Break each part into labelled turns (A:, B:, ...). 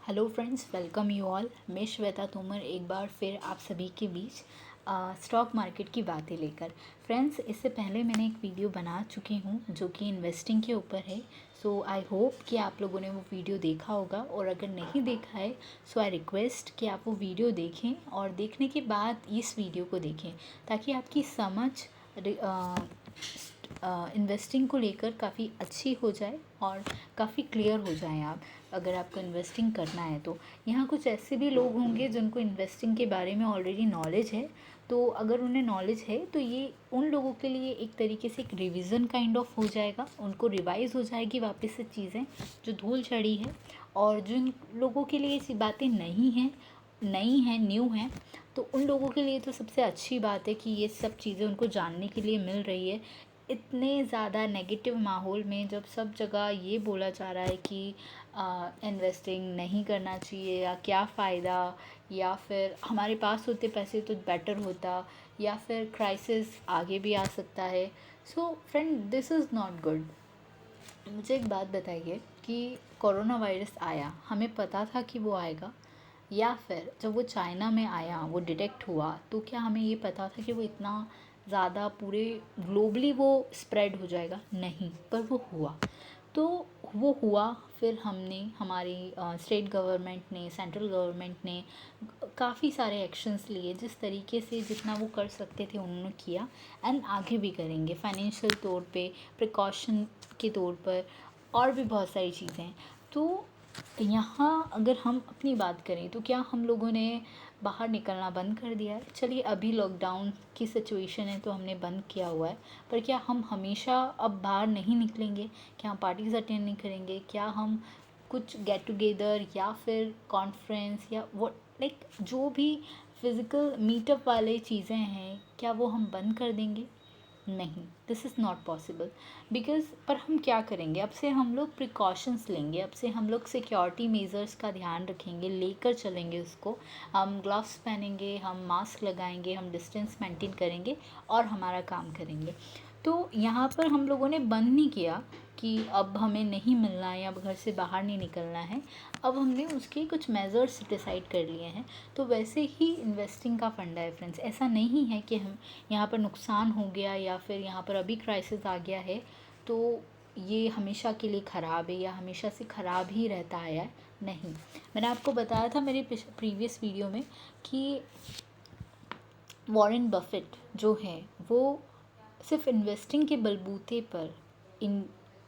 A: Hello friends, welcome you all. मैं श्वेता तोमर एक बार फिर आप सभी के बीच स्टॉक मार्केट की बातें लेकर। फ्रेंड्स, इससे पहले मैंने एक वीडियो बना चुकी हूँ जो कि इन्वेस्टिंग के ऊपर है। सो आई होप कि आप लोगों ने वो वीडियो देखा होगा, और अगर नहीं देखा है सो आई रिक्वेस्ट कि आप वो वीडियो देखें और देखने के बाद इस वीडियो को देखें, ताकि आपकी समझ इन्वेस्टिंग को लेकर काफ़ी अच्छी हो जाए और काफ़ी क्लियर हो जाएं आप, अगर आपको इन्वेस्टिंग करना है तो। यहाँ कुछ ऐसे भी लोग होंगे जिनको इन्वेस्टिंग के बारे में ऑलरेडी नॉलेज है, तो अगर उन्हें नॉलेज है तो ये उन लोगों के लिए एक तरीके से एक रिवीजन काइंड ऑफ हो जाएगा, उनको रिवाइज़ हो जाएगी वापस से चीज़ें जो धूल चढ़ी है। और जिन लोगों के लिए ऐसी बातें नहीं हैं, नई हैं, न्यू हैं, तो उन लोगों के लिए तो सबसे अच्छी बात है कि ये सब चीज़ें उनको जानने के लिए मिल रही है। इतने ज़्यादा नेगेटिव माहौल में जब सब जगह ये बोला जा रहा है कि इन्वेस्टिंग नहीं करना चाहिए, या क्या फ़ायदा, या फिर हमारे पास होते पैसे तो बेटर होता, या फिर क्राइसिस आगे भी आ सकता है। So friend, this is not good. मुझे एक बात बताइए कि कोरोना वायरस आया, हमें पता था कि वो आएगा? या फिर जब वो चाइना में आया, वो डिटेक्ट हुआ, तो क्या हमें ये पता था कि वो इतना ज़्यादा पूरे ग्लोबली वो स्प्रेड हो जाएगा? नहीं, पर वो हुआ। तो वो हुआ, फिर हमने, हमारी स्टेट गवर्नमेंट ने, सेंट्रल गवर्नमेंट ने काफ़ी सारे एक्शंस लिए, जिस तरीके से जितना वो कर सकते थे उन्होंने किया, एंड आगे भी करेंगे फाइनेंशियल तौर पे, प्रिकॉशन के तौर पर, और भी बहुत सारी चीज़ें। तो यहाँ अगर हम अपनी बात करें तो क्या हम लोगों ने बाहर निकलना बंद कर दिया है? चलिए, अभी लॉकडाउन की सिचुएशन है तो हमने बंद किया हुआ है, पर क्या हम हमेशा अब बाहर नहीं निकलेंगे? क्या हम पार्टीज़ अटेंड नहीं करेंगे? क्या हम कुछ गेट टुगेदर या फिर कॉन्फ्रेंस या वो लाइक जो भी फिज़िकल मीटअप वाले चीज़ें हैं, क्या वो हम बंद कर देंगे? नहीं, this is not possible. Because पर हम क्या करेंगे, अब से हम लोग प्रिकॉशंस लेंगे, अब से हम लोग सिक्योरिटी मेजर्स का ध्यान रखेंगे, लेकर चलेंगे उसको। हम ग्लव्स पहनेंगे, हम मास्क लगाएंगे, हम डिस्टेंस मेंटेन करेंगे और हमारा काम करेंगे। तो यहाँ पर हम लोगों ने बंद नहीं किया कि अब हमें नहीं मिलना है या अब घर से बाहर नहीं निकलना है, अब हमने उसके कुछ मेजर्स डिसाइड कर लिए हैं। तो वैसे ही इन्वेस्टिंग का फंडा है फ्रेंड्स, ऐसा नहीं है कि हम यहाँ पर नुकसान हो गया या फिर यहाँ पर अभी क्राइसिस आ गया है तो ये हमेशा के लिए ख़राब है या हमेशा से ख़राब ही रहता आया है। नहीं, मैंने आपको बताया था मेरे प्रीवियस वीडियो में कि वॉरेन बफेट जो है वो सिर्फ इन्वेस्टिंग के बलबूते पर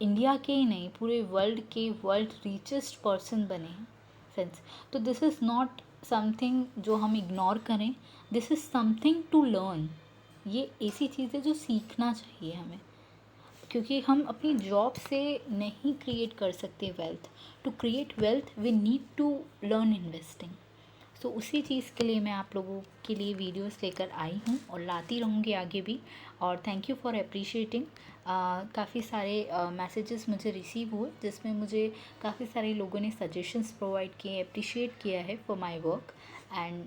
A: इंडिया के ही नहीं, पूरे वर्ल्ड के वर्ल्ड रिचेस्ट पर्सन बने हैं फ्रेंड्स। तो दिस इज़ नॉट समथिंग जो हम इग्नोर करें, this is something to learn. ये ऐसी चीज़ है जो सीखना चाहिए हमें, क्योंकि हम अपनी जॉब से नहीं क्रिएट कर सकते wealth. To create wealth we need to learn investing. So उसी चीज़ के लिए मैं आप लोगों के लिए वीडियोस लेकर आई हूँ और लाती रहूँगी आगे भी। और थैंक यू फॉर अप्रिशिएटिंग। काफ़ी सारे मैसेजेस मुझे रिसीव हुए जिसमें मुझे काफ़ी सारे लोगों ने सजेशंस प्रोवाइड किए, अप्रिशिएट किया है for my work, and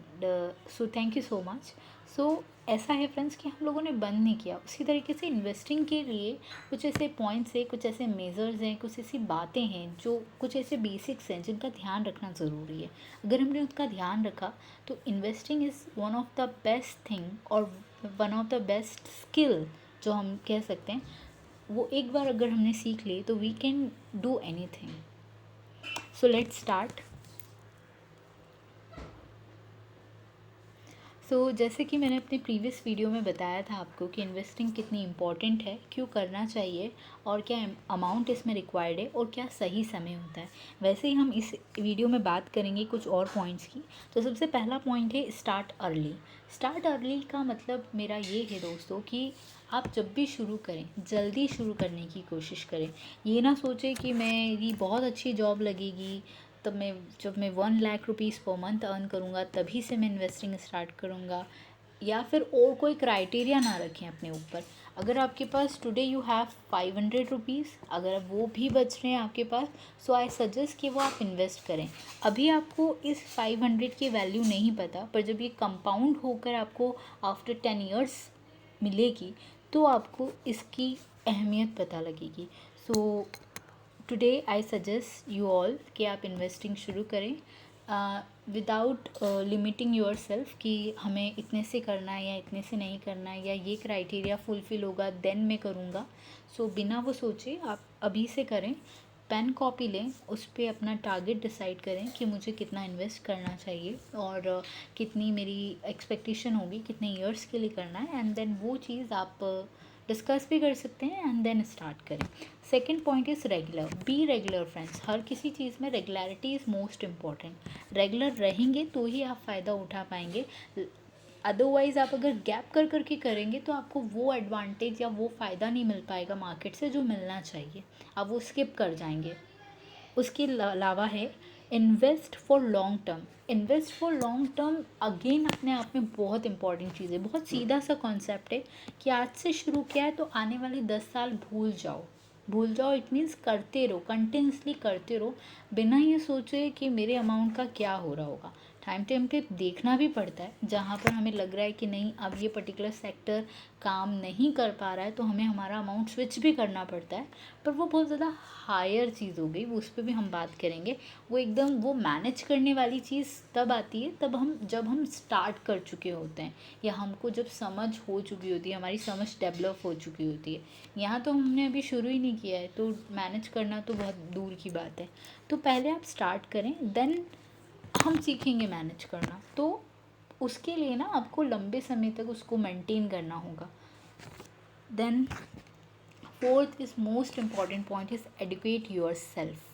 A: so thank you so much. So ऐसा है फ्रेंड्स कि हम लोगों ने बंद नहीं किया। उसी तरीके से इन्वेस्टिंग के लिए कुछ ऐसे पॉइंट्स हैं, कुछ ऐसे मेजर्स हैं, कुछ ऐसी बातें हैं, जो कुछ ऐसे बेसिक्स हैं जिनका ध्यान रखना ज़रूरी है। अगर हमने उसका ध्यान रखा तो investing is one of the best thing और one of the best skill जो हम कह सकते हैं, वो एक बार अगर हमने सीख ली तो we can do anything. So let's start. जैसे कि मैंने अपने प्रीवियस वीडियो में बताया था आपको कि इन्वेस्टिंग कितनी इम्पॉर्टेंट है, क्यों करना चाहिए, और क्या अमाउंट इसमें रिक्वायर्ड है, और क्या सही समय होता है, वैसे ही हम इस वीडियो में बात करेंगे कुछ और पॉइंट्स की। तो सबसे पहला पॉइंट है स्टार्ट अर्ली। स्टार्ट अर्ली का मतलब मेरा ये है दोस्तों कि आप जब भी शुरू करें, जल्दी शुरू करने की कोशिश करें। ये ना सोचें कि मेरी बहुत अच्छी जॉब लगेगी, तब मैं जब मैं 1 lakh rupees per month earn करूँगा तभी से मैं इन्वेस्टिंग स्टार्ट करूँगा, या फिर और कोई क्राइटेरिया ना रखें अपने ऊपर। अगर आपके पास टुडे यू हैव 500 रुपीज़, अगर वो भी बच रहे हैं आपके पास, सो आई सजेस्ट कि वो आप इन्वेस्ट करें। अभी आपको इस 500 की वैल्यू नहीं पता, पर जब ये कंपाउंड होकर आपको आफ्टर 10 ईयर्स मिलेगी तो आपको इसकी अहमियत पता लगेगी। So today I suggest you all कि आप इन्वेस्टिंग शुरू करें विदाउट लिमिटिंग योर सेल्फ कि हमें इतने से करना है या इतने से नहीं करना है या ये क्राइटेरिया फुलफ़िल होगा देन मैं करूँगा। सो बिना वो सोचे आप अभी से करें। पेन कॉपी लें, उस पर अपना टारगेट डिसाइड करें कि मुझे कितना इन्वेस्ट करना चाहिए और कितनी मेरी एक्सपेक्टेशन होगी, कितने ईयर्स के लिए करना है, एंड देन वो चीज़ आप डिस्कस भी कर सकते हैं एंड देन स्टार्ट करें। Second point is regular, be regular friends. हर किसी चीज़ में regularity is most important. Regular रहेंगे तो ही आप फ़ायदा उठा पाएंगे, अदरवाइज़ आप अगर गैप कर करके करेंगे तो आपको वो एडवांटेज या वो फ़ायदा नहीं मिल पाएगा मार्केट से जो मिलना चाहिए, आप वो स्किप कर जाएंगे। उसके अलावा है invest for long term. Invest for long term again अपने आप में बहुत इंपॉर्टेंट चीज़ है। बहुत सीधा सा कॉन्सेप्ट है कि आज से शुरू किया है तो आने वाले 10 साल भूल जाओ। भूल जाओ इट मीन्स करते रहो, कंटिन्यूसली करते रहो, बिना ये सोचे कि मेरे अमाउंट का क्या हो रहा होगा। टाइम पे देखना भी पड़ता है, जहाँ पर हमें लग रहा है कि नहीं अब ये पर्टिकुलर सेक्टर काम नहीं कर पा रहा है तो हमें हमारा अमाउंट स्विच भी करना पड़ता है। पर वो बहुत ज़्यादा हायर चीज़ हो गई, वो उस पर भी हम बात करेंगे। वो एकदम वो मैनेज करने वाली चीज़ तब आती है जब हम स्टार्ट कर चुके होते हैं या हमको जब समझ हो चुकी होती है, हमारी समझ डेवलप हो चुकी होती है। यहाँ तो हमने अभी शुरू ही नहीं किया है तो मैनेज करना तो बहुत दूर की बात है। तो पहले आप स्टार्ट करें, देन हम सीखेंगे मैनेज करना। तो उसके लिए ना आपको लंबे समय तक उसको मेंटेन करना होगा। Then fourth is most important point is educate yourself.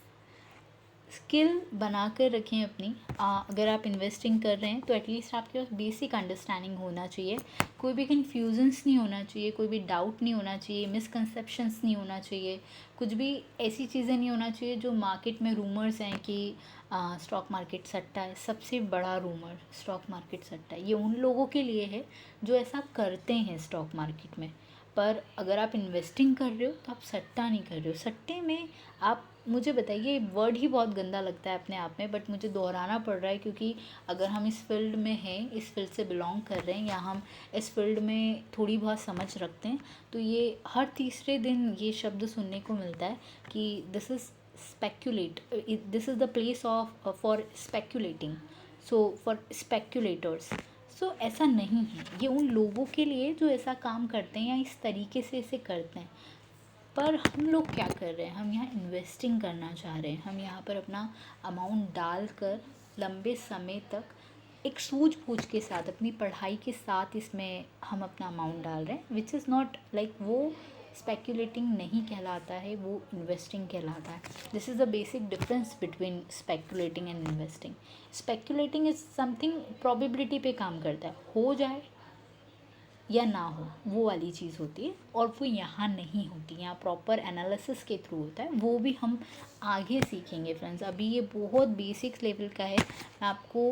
A: Skill बना कर रखें अपनी। अगर आप इन्वेस्टिंग कर रहे हैं तो एटलीस्ट आपके पास बेसिक अंडरस्टैंडिंग होना चाहिए, कोई भी कन्फ्यूजन्स नहीं होना चाहिए, कोई भी डाउट नहीं होना चाहिए, मिसकंसेप्शंस नहीं होना चाहिए, कुछ भी ऐसी चीज़ें नहीं होना चाहिए जो मार्केट में रूमर्स हैं कि स्टॉक मार्केट सट्टा है। सबसे बड़ा रूमर स्टॉक मार्केट सट्टा है, ये उन लोगों के लिए है जो ऐसा करते हैं स्टॉक मार्केट में। पर अगर आप इन्वेस्टिंग कर रहे हो तो आप सट्टा नहीं कर रहे हो। सट्टे में आप मुझे बताइए, वर्ड ही बहुत गंदा लगता है अपने आप में, बट मुझे दोहराना पड़ रहा है क्योंकि अगर हम इस फील्ड में हैं, इस फील्ड से बिलोंग कर रहे हैं या हम इस फील्ड में थोड़ी बहुत समझ रखते हैं तो ये हर तीसरे दिन ये शब्द सुनने को मिलता है कि this is speculate, this is the place of for speculating, so for speculators. So ऐसा नहीं है, ये उन लोगों के लिए जो ऐसा काम करते हैं या इस तरीके से इसे करते हैं। पर हम लोग क्या कर रहे हैं, हम यहाँ इन्वेस्टिंग करना चाह रहे हैं। हम यहाँ पर अपना अमाउंट डाल कर लंबे समय तक एक सूझबूझ के साथ अपनी पढ़ाई के साथ इसमें हम अपना अमाउंट डाल रहे हैं, विच इज़ नॉट लाइक वो स्पेक्यूलेटिंग नहीं कहलाता है, वो इन्वेस्टिंग कहलाता है। This is the basic difference between speculating and investing. Speculating is something probability पे काम करता है, हो जाए या ना हो वो वाली चीज़ होती है, और वो यहाँ नहीं होती, यहाँ प्रॉपर एनालिसिस के थ्रू होता है। वो भी हम आगे सीखेंगे फ्रेंड्स, अभी ये बहुत बेसिक्स लेवल का है। मैं आपको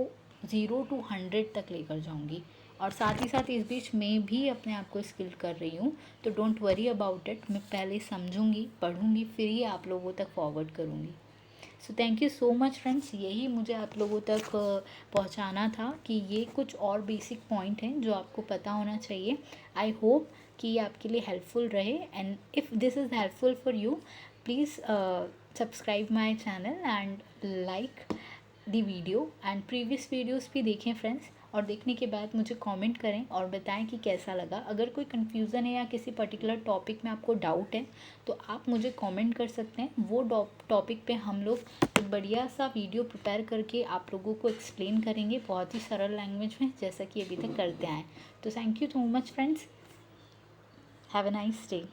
A: 0 to 100 तक लेकर जाऊँगी और साथ ही साथ इस बीच मैं भी अपने आप को स्किल कर रही हूँ, तो डोंट वरी अबाउट इट। मैं पहले समझूँगी, पढ़ूँगी, फिर ही आप लोगों तक फॉरवर्ड करूँगी। सो thank you so much friends, यही मुझे आप लोगों तक पहुंचाना था कि ये कुछ और बेसिक पॉइंट हैं जो आपको पता होना चाहिए। आई होप कि ये आपके लिए हेल्पफुल रहे, and if this is helpful for you please subscribe my channel and like the video, and previous videos भी देखें फ्रेंड्स, और देखने के बाद मुझे कमेंट करें और बताएं कि कैसा लगा। अगर कोई कन्फ्यूज़न है या किसी पर्टिकुलर टॉपिक में आपको डाउट है तो आप मुझे कमेंट कर सकते हैं। वो टॉपिक पे हम लोग एक बढ़िया सा वीडियो प्रिपेयर करके आप लोगों को एक्सप्लेन करेंगे बहुत ही सरल लैंग्वेज में, जैसा कि अभी तक करते आए। तो thank you so much friends, have a nice day.